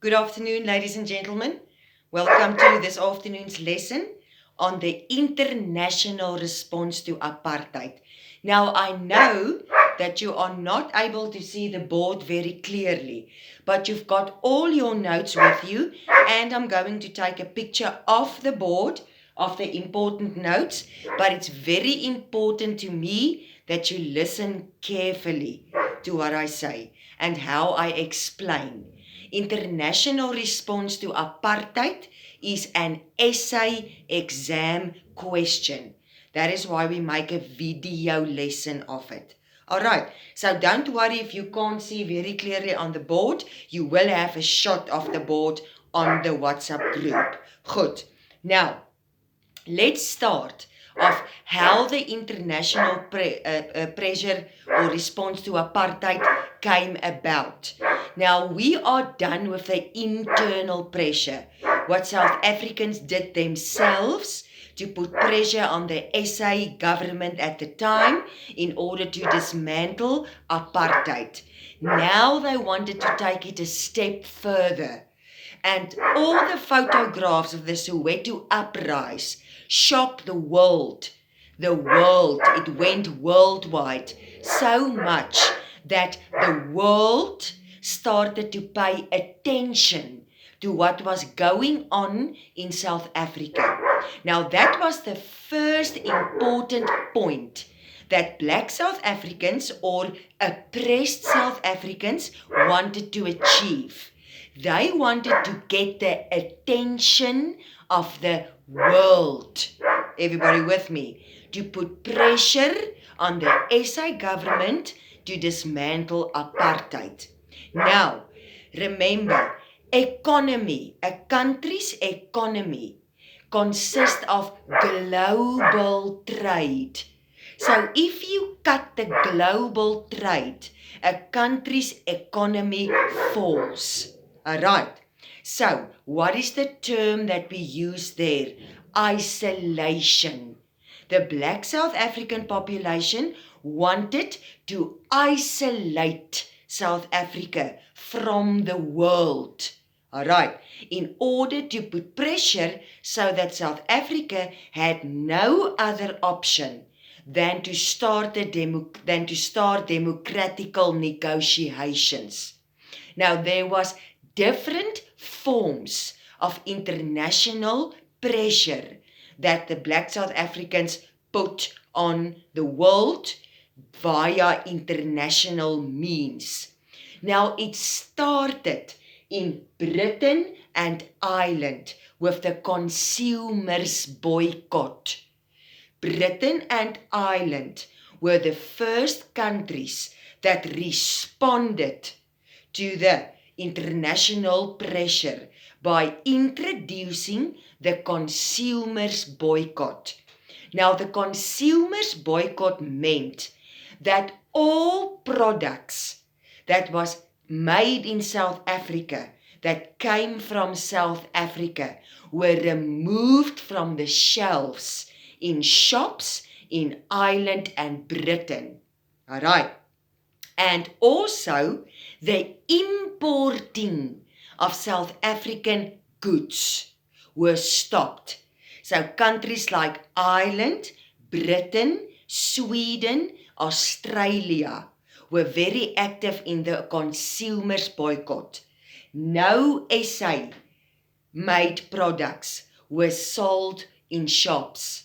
Good afternoon, ladies and gentlemen. Welcome to this afternoon's lesson on the international response to apartheid. Now, I know that you are not able to see the board very clearly, but you've got all your notes with you, and I'm going to take a picture of the board of the important notes, but it's very important to me that you listen carefully to what I say and how I explain. International response to apartheid is an essay exam question. That is why we make a video lesson of it. Alright, so don't worry if you can't see very clearly on the board. You will have a shot of the board on the WhatsApp group. Good. Now, let's start of how the international pressure or response to apartheid came about. Now, we are done with the internal pressure, what South Africans did themselves to put pressure on the SA government at the time in order to dismantle apartheid. Now they wanted to take it a step further. And all the photographs of the Soweto uprising shocked the world. The world, it went worldwide so much that the world started to pay attention to what was going on in South Africa. Now that was the first important point that black South Africans or oppressed South Africans wanted to achieve. They wanted to get the attention of the world. Everybody with me? To put pressure on the SA government to dismantle apartheid. Now, remember, economy, a country's economy consists of global trade. So if you cut the global trade, a country's economy falls. Alright, so what is the term that we use there? Isolation. The black South African population wanted to isolate South Africa from the world. Alright, in order to put pressure so that South Africa had no other option than to start democratical negotiations. Now there was different forms of international pressure that the black South Africans put on the world via international means. Now it started in Britain and Ireland with the consumers' boycott. Britain and Ireland were the first countries that responded to the international pressure by introducing the consumers' boycott. Now, the consumers' boycott meant that all products that was made in South Africa, that came from South Africa, were removed from the shelves in shops in Ireland and Britain. All right. And also the importing of South African goods were stopped. So countries like Ireland, Britain, Sweden, Australia were very active in the consumers' boycott. No SA made products were sold in shops.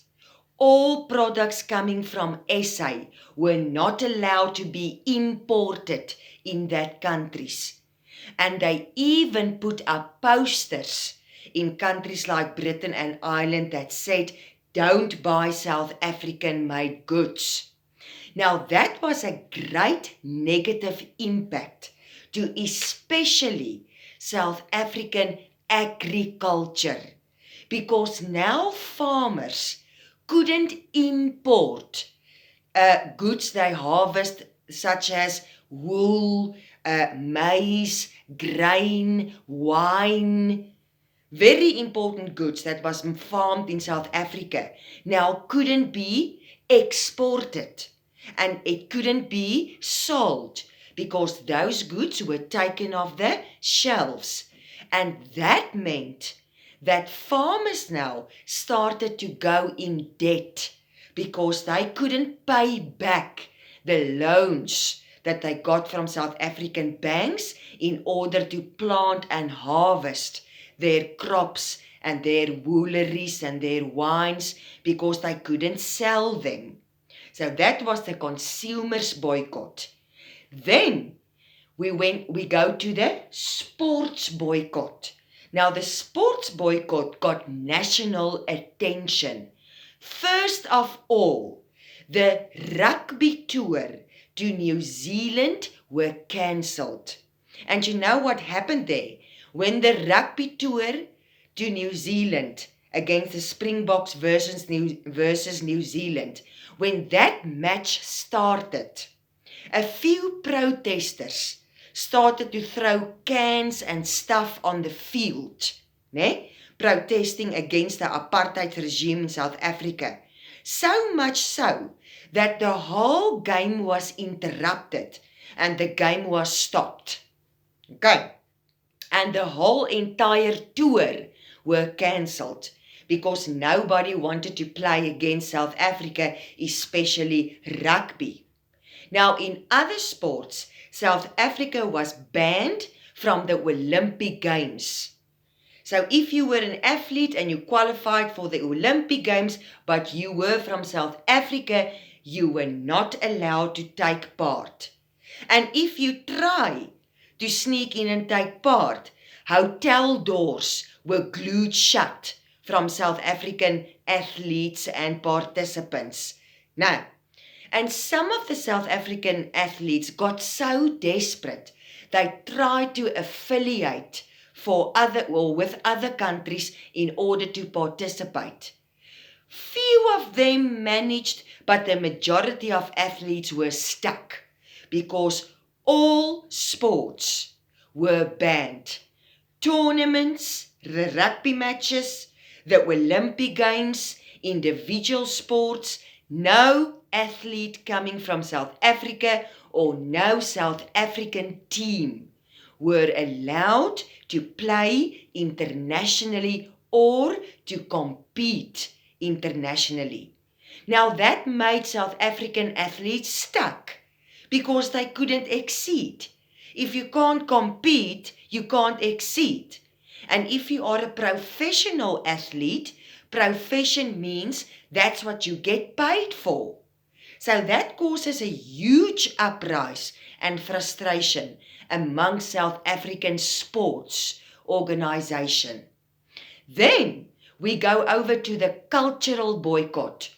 All products coming from SA were not allowed to be imported in that countries. And they even put up posters in countries like Britain and Ireland that said, "Don't buy South African made goods." Now that was a great negative impact to especially South African agriculture, because now farmers couldn't import goods they harvest, such as wool, maize, grain, wine, very important goods that was farmed in South Africa, now couldn't be exported and it couldn't be sold because those goods were taken off the shelves. And that meant that farmers now started to go in debt because they couldn't pay back the loans that they got from South African banks in order to plant and harvest their crops and their wooleries and their wines because they couldn't sell them. So that was the consumers' boycott. Then we go to the sports boycott. Now the sports boycott got national attention. First of all, the rugby tour to New Zealand were cancelled. And you know what happened there? When the rugby tour to New Zealand against the Springboks versus New Zealand, when that match started, a few protesters started to throw cans and stuff on the field, protesting against the apartheid regime in South Africa. So much so that the whole game was interrupted and the game was stopped. Okay. And the whole entire tour were cancelled because nobody wanted to play against South Africa, especially rugby. Now, in other sports, South Africa was banned from the Olympic Games. So if you were an athlete and you qualified for the Olympic Games, but you were from South Africa, you were not allowed to take part. And if you try to sneak in and take part, hotel doors were glued shut from South African athletes and participants. Now, and some of the South African athletes got so desperate, they tried to affiliate with other countries in order to participate. Few of them managed, but the majority of athletes were stuck because all sports were banned. Tournaments, the rugby matches, the Olympic Games, individual sports, no athlete coming from South Africa or no South African team were allowed to play internationally or to compete internationally. Now that made South African athletes stuck because they couldn't exceed. If you can't compete, you can't exceed. And if you are a professional athlete, profession means that's what you get paid for. So that causes a huge uprise and frustration among South African sports organization. Then we go over to the cultural boycott.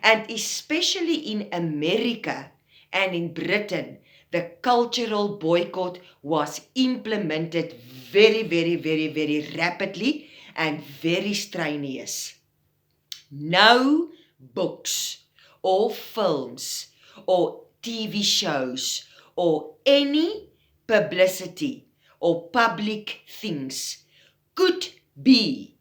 And especially in America and in Britain, the cultural boycott was implemented very, very, very, very rapidly and very strenuous. No books or films or TV shows or any publicity or public things could be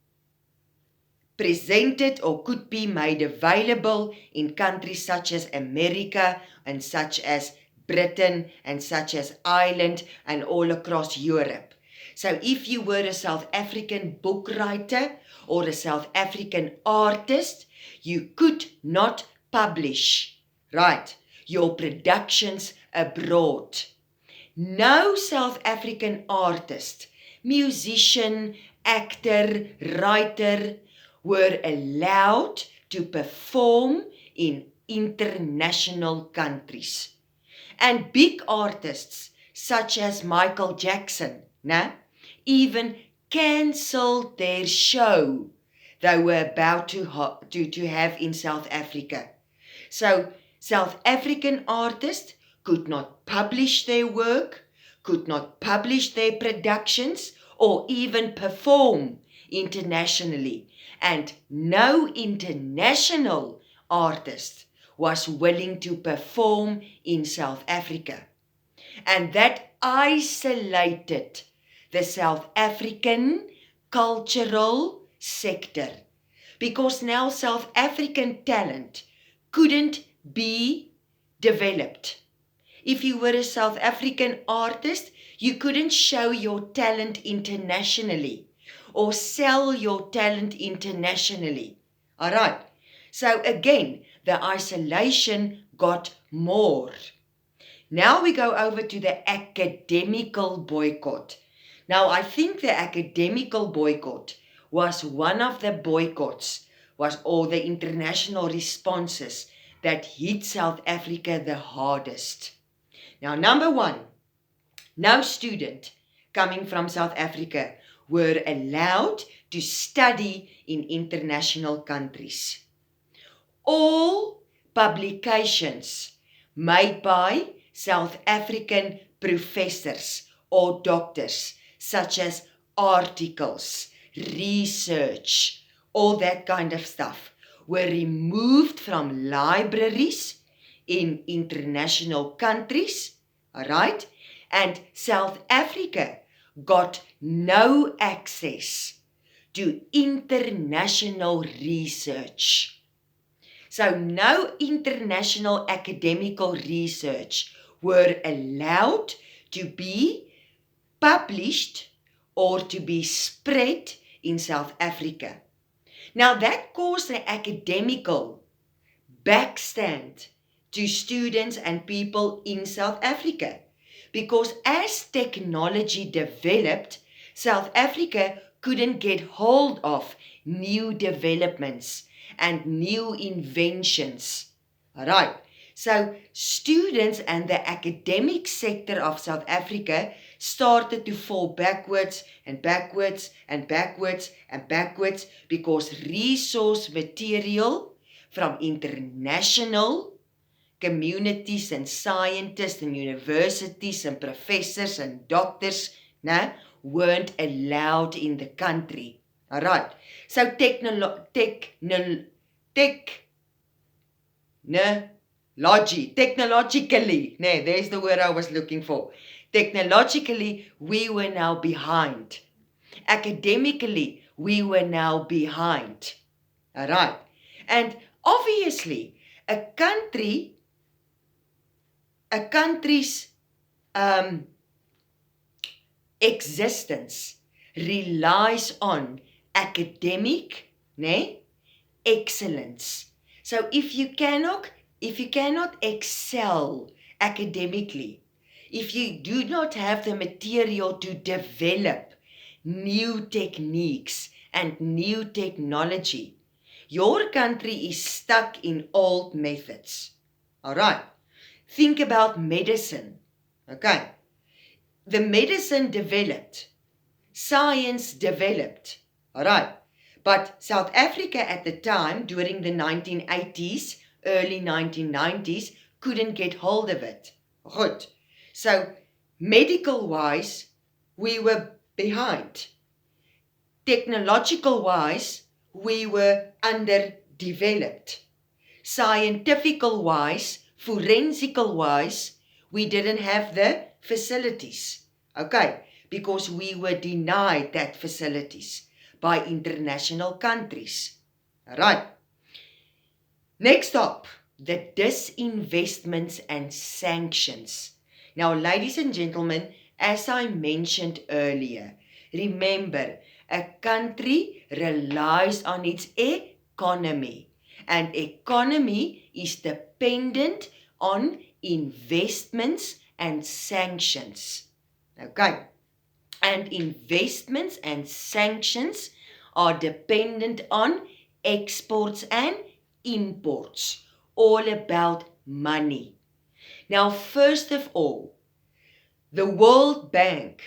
presented or could be made available in countries such as America and such as Britain and such as Ireland and all across Europe. So if you were a South African book writer or a South African artist, you could not publish, your productions abroad. No South African artist, musician, actor, writer were allowed to perform in international countries. And big artists such as Michael Jackson, even cancelled their show they were about to have in South Africa. So South African artists could not publish their work, could not publish their productions, or even perform internationally. And no international artist was willing to perform in South Africa. And that isolated the South African cultural sector, because now South African talent couldn't be developed. If you were a South African artist, you couldn't show your talent internationally or sell your talent internationally. All right. So again, the isolation got more. Now we go over to the academical boycott. Now I think the academical boycott was one of the boycotts, or the international responses that hit South Africa the hardest. Now, number one, no student coming from South Africa were allowed to study in international countries. All publications made by South African professors or doctors, such as articles, research, all that kind of stuff, were removed from libraries in international countries, all right? And South Africa got no access to international research. So no international academical research were allowed to be published or to be spread in South Africa. Now that caused an academical backstand to students and people in South Africa, because as technology developed, South Africa couldn't get hold of new developments and new inventions. All right. So students and the academic sector of South Africa started to fall backwards and backwards and backwards and backwards, because resource material from international communities and scientists and universities and professors and doctors weren't allowed in the country. All right. So technologically, there's the word I was looking for. Technologically, we were now behind. Academically, we were now behind. All right. And obviously, a country's existence relies on academic excellence. So if you cannot excel academically, if you do not have the material to develop new techniques and new technology, your country is stuck in old methods. All right. Think about medicine. Okay. The medicine developed. Science developed. All right. But South Africa at the time, during the 1980s, early 1990s, couldn't get hold of it. Good. So, medical-wise, we were behind. Technological-wise, we were underdeveloped. Scientifical-wise, forensical-wise, we didn't have the facilities. Okay, because we were denied that facilities by international countries. All right. Next up, the disinvestments and sanctions. Now, ladies and gentlemen, as I mentioned earlier, remember, a country relies on its economy, and economy is dependent on investments and sanctions. Okay, and investments and sanctions are dependent on exports and imports, all about money. Now, first of all, the World Bank,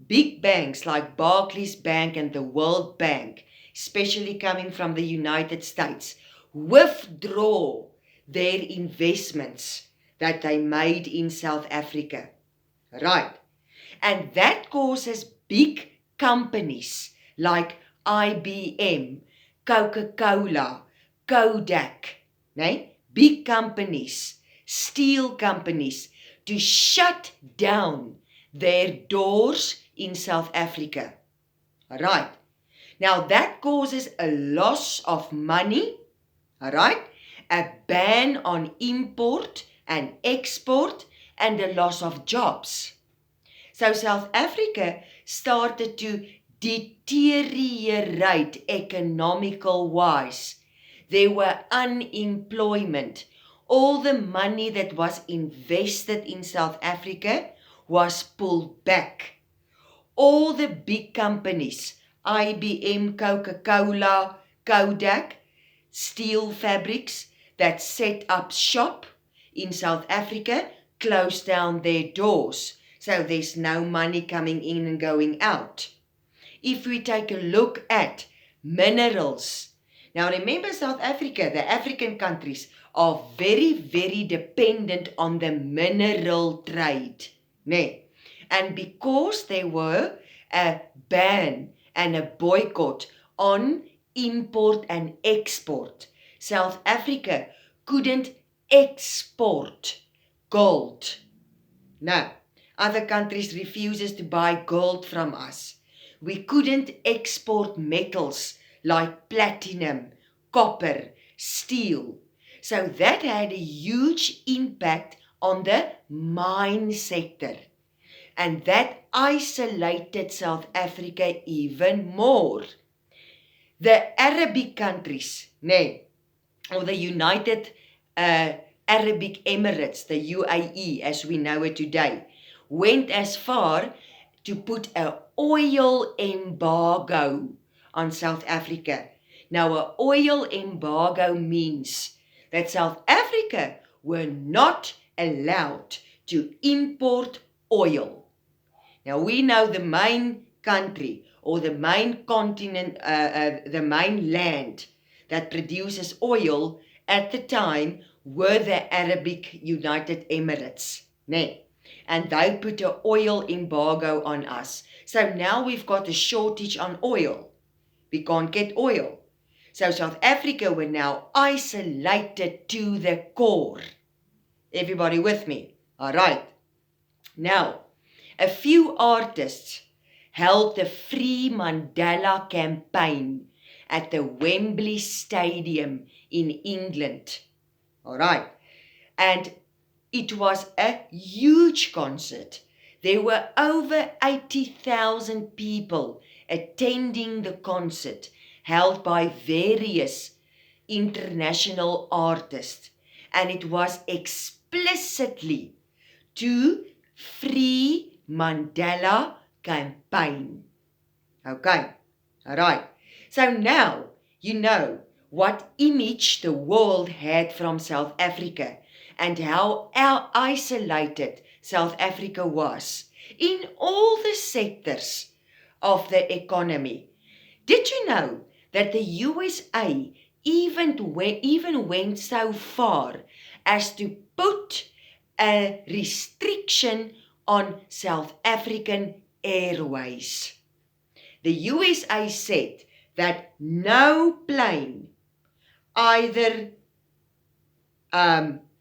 big banks like Barclays Bank and the World Bank, especially coming from the United States, withdraw their investments that they made in South Africa. Right. And that causes big companies like IBM, Coca-Cola, Kodak, big companies, steel companies, to shut down their doors in South Africa. All right. Now that causes a loss of money, all right, a ban on import and export, and the loss of jobs. So South Africa started to deteriorate economical wise. There were unemployment. All the money that was invested in South Africa was pulled back. All the big companies, IBM, Coca-Cola, Kodak, steel fabrics that set up shop in South Africa closed down their doors. So there's no money coming in and going out. If we take a look at minerals, now remember South Africa, the African countries are very, very dependent on the mineral trade. And because there were a ban and a boycott on import and export, South Africa couldn't export gold. Now, other countries refuses to buy gold from us. We couldn't export metals like platinum, copper, steel. So that had a huge impact on the mine sector. And that isolated South Africa even more. The Arabic countries, or the United Arabic Emirates, the UAE as we know it today, went as far to put an oil embargo on South Africa. Now, an oil embargo means that South Africa were not allowed to import oil. Now, we know the main country or the main continent, the main land that produces oil at the time were the Arabic United Emirates. And they put an oil embargo on us. So now we've got a shortage on oil. We can't get oil. So South Africa were now isolated to the core. Everybody with me? All right. Now, a few artists held the Free Mandela campaign at the Wembley Stadium in England. All right. And it was a huge concert. There were over 80,000 people attending the concert held by various international artists. And it was explicitly to Free Mandela campaign. Okay, all right. So now you know what image the world had from South Africa and how isolated South Africa was in all the sectors of the economy. Did you know that the USA even went so far as to put a restriction on South African Airways? The USA said that no plane, either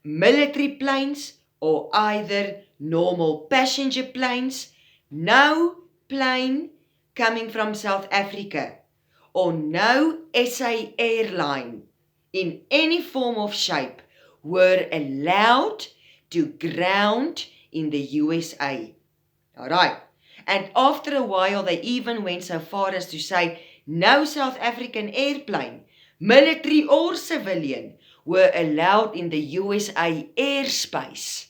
military planes or either normal passenger planes, no plane coming from South Africa or no SA airline in any form of shape were allowed to ground in the USA. All right. And after a while, they even went so far as to say no South African airplane, military or civilian, were allowed in the USA airspace.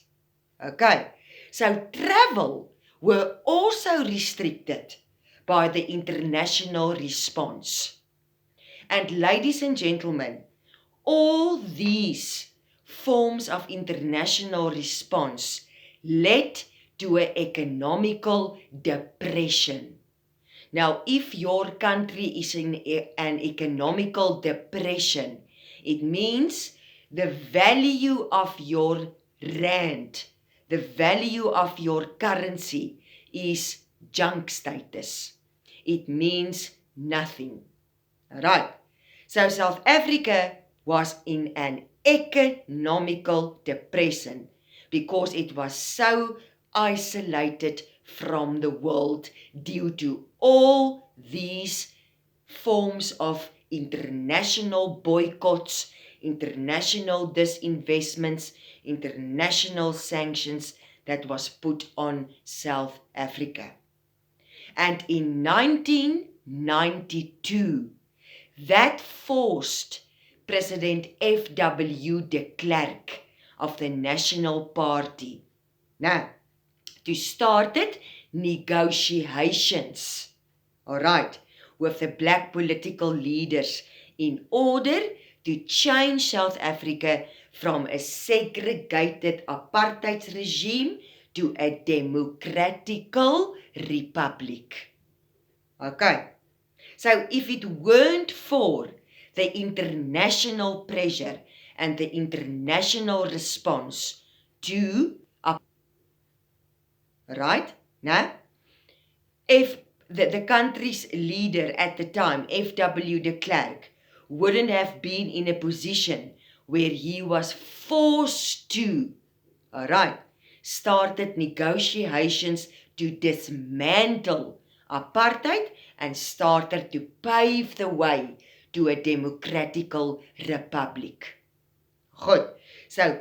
Okay. So travel were also restricted by the international response. And ladies and gentlemen, all these forms of international response led to an economical depression. Now, if your country is in an economical depression, it means the value of your rand, the value of your currency is junk status. It means nothing. Right. So South Africa was in an economical depression because it was so isolated from the world due to all these forms of international boycotts, international disinvestments, international sanctions that was put on South Africa. And in 1992, that forced President F.W. de Klerk of the National Party now to start negotiations, all right, with the black political leaders in order to change South Africa from a segregated apartheid regime to a democratical republic. Okay, so if it weren't for the international pressure and the international response to, right, now, if the country's leader at the time, F.W. de Klerk, wouldn't have been in a position where he was forced to, all right, started negotiations to dismantle apartheid and started to pave the way to a democratical republic. Good. So,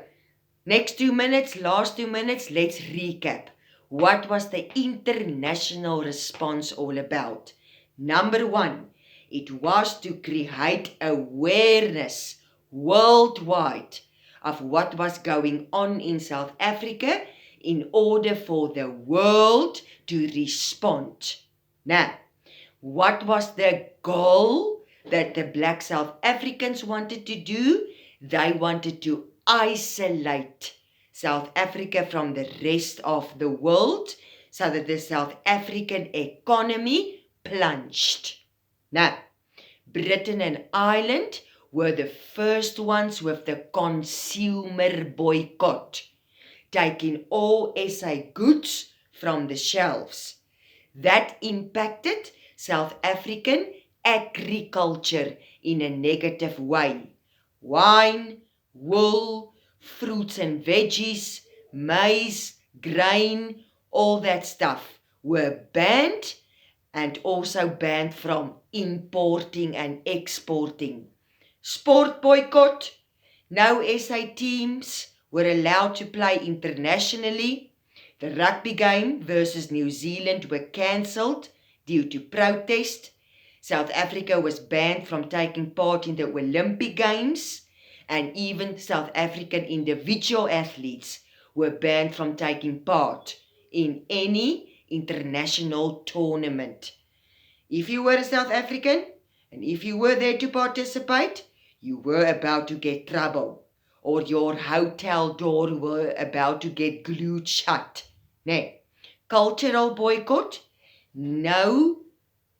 last 2 minutes, let's recap. What was the international response all about? Number 1, it was to create awareness worldwide of what was going on in South Africa in order for the world to respond. Now, what was the goal that the black South Africans wanted to do? They wanted to isolate South Africa from the rest of the world so that the South African economy plunged. Now, Britain and Ireland were the first ones with the consumer boycott, taking all SA goods from the shelves. That impacted South African agriculture in a negative way. Wine, wool, fruits and veggies, maize, grain, all that stuff were banned and also banned from importing and exporting. Sport boycott. No SA teams were allowed to play internationally. The rugby game versus New Zealand were cancelled due to protest. South Africa was banned from taking part in the Olympic Games, and even South African individual athletes were banned from taking part in any international tournament. If you were a South African, and if you were there to participate, you were about to get trouble, or your hotel door were about to get glued shut. Now, cultural boycott. No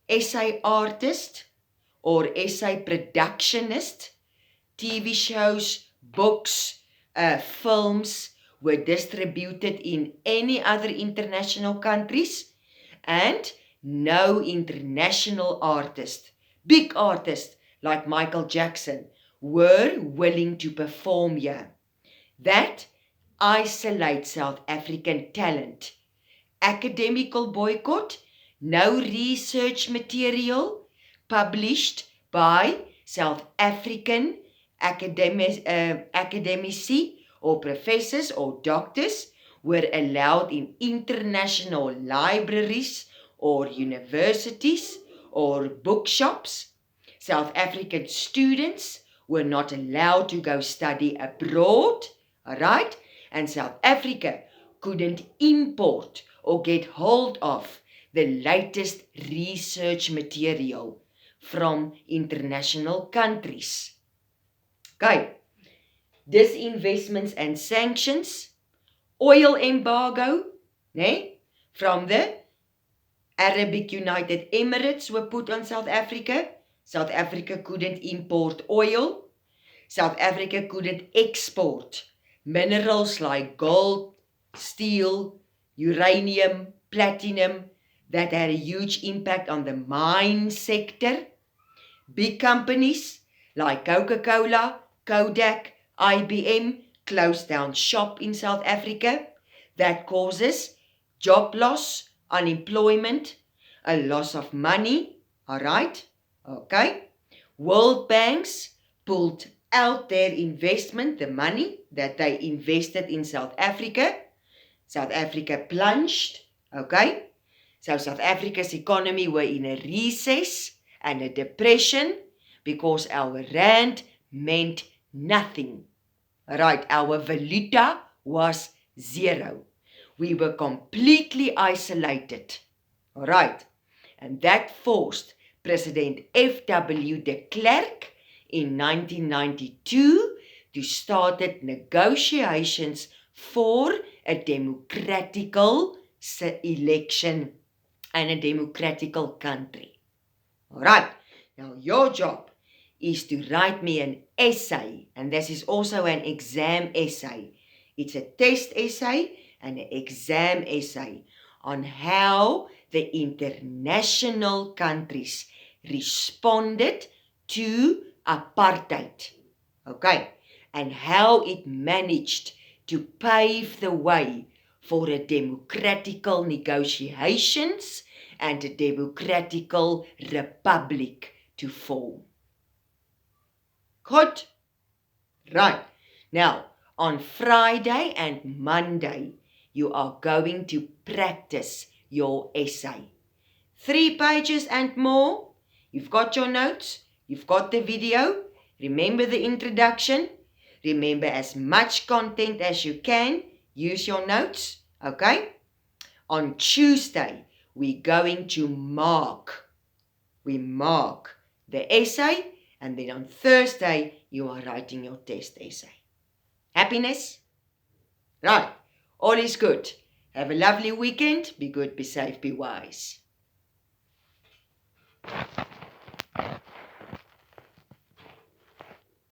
SA artist or SA productionist, TV shows, books, films were distributed in any other international countries, and no international artist, big artists like Michael Jackson, were willing to perform here. That isolates South African talent. Academical boycott. No research material published by South African academici or professors or doctors were allowed in international libraries or universities or bookshops. South African students were not allowed to go study abroad, all right? And South Africa couldn't import or get hold of the latest research material from international countries. Okay, disinvestments and sanctions, oil embargo, from the Arabic United Emirates were put on South Africa. South Africa couldn't import oil. South Africa couldn't export minerals like gold, steel, uranium, platinum, that had a huge impact on the mine sector. Big companies like Coca-Cola, Kodak, IBM closed down shop in South Africa. That causes job loss, unemployment, a loss of money. All right? Okay. World banks pulled out their investment, the money that they invested in South Africa. South Africa plunged, okay? So South Africa's economy were in a recess and a depression because our rand meant nothing. Right, our valuta was zero. We were completely isolated. All right, and that forced President F.W. de Klerk in 1992 to start negotiations for a democratical election and a democratical country. All right, now your job is to write me an essay, and this is also an exam essay. It's a test essay and an exam essay on how the international countries responded to apartheid, okay, and how it managed to pave the way for a democratical negotiations and a democratical republic to form. Good. Right. Now, on Friday and Monday, you are going to practice your essay. 3 pages and more. You've got your notes. You've got the video. Remember the introduction. Remember as much content as you can. Use your notes. Okay? On Tuesday, we're going to mark. We mark the essay. And then on Thursday, you are writing your test essay. Happiness? Right. All is good. Have a lovely weekend. Be good, be safe, be wise.